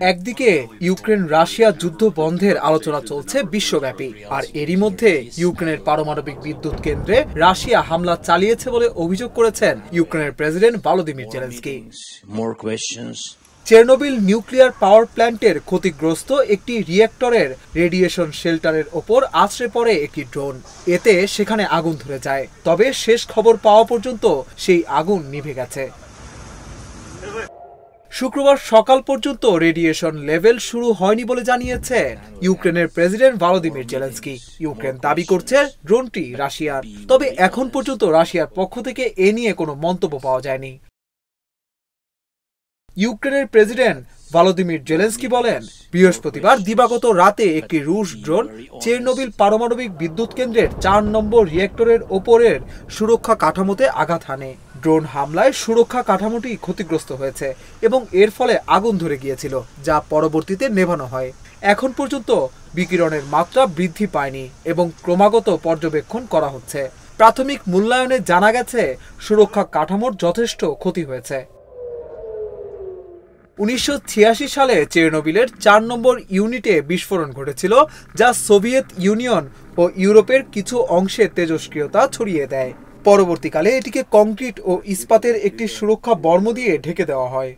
একদিকে Ukraine Russia যুদ্ধ বন্ধের আলোচনা চলছে বিশ্বব্যাপী, আর এরই মধ্যে ইউক্রেনের পারমাণবিক বিদ্যুৎ কেন্দ্রে রাশিয়া হামলা চালিয়েছে বলে অভিযোগ করেছেন ইউক্রেনের president Volodymyr Zelensky. Chernobyl nuclear power প্ল্যান্টের ক্ষতিগ্রস্ত একটি রিঅ্যাক্টরের রেডিয়েশন শেল্টারের ওপর আছড়ে পড়ে একটি ড্রোন। এতে সেখানে আগুন ধরে যায়, তবে শেষ খবর পাওয়া পর্যন্ত সেই আগুন নিভে গেছে। শুক্রবার সকাল পর্যন্ত রেডিয়েশন লেভেল শুরু হয়নি বলে জানিয়েছে ইউক্রেনের প্রেসিডেন্ট ভলোদিমির জেলেনস্কি। ইউক্রেন দাবি করছে ড্রোনটি রাশিয়ার, তবে এখন পর্যন্ত রাশিয়ার পক্ষ থেকে এ নিয়ে কোনো মন্তব্য পাওয়া যায়নি। ইউক্রেনের প্রেসিডেন্ট ভলোদিমির জেলেনস্কি বলেন, বৃহস্পতিবার দিবাগত রাতে একটি রুশ ড্রোন চেরনোবিল পারমাণবিক বিদ্যুৎ কেন্দ্রের ৪ নম্বর রিঅ্যাক্টরের ওপরের সুরক্ষা কাঠামোতে আঘাত হানে। ড্রোন হামলায় সুরক্ষা কাঠামোটি ক্ষতিগ্রস্ত হয়েছে এবং এর ফলে আগুন ধরে গিয়েছিল, যা পরবর্তীতে নেভানো হয়। এখন পর্যন্ত বিকিরণের মাত্রা বৃদ্ধি পায়নি এবং ক্রমাগত পর্যবেক্ষণ করা হচ্ছে। প্রাথমিক মূল্যায়নে জানা গেছে সুরক্ষা কাঠামোর যথেষ্ট ক্ষতি হয়েছে। ১৯৮৬ সালে চেরনোবিলের ৪ নম্বর ইউনিটে বিস্ফোরণ ঘটেছিল, যা সোভিয়েত ইউনিয়ন ও ইউরোপের কিছু অংশে তেজস্ক্রিয়তা ছড়িয়ে দেয়। পরবর্তীকালে এটিকে কংক্রিট ও ইস্পাতের একটি সুরক্ষা বর্ম দিয়ে ঢেকে দেওয়া হয়।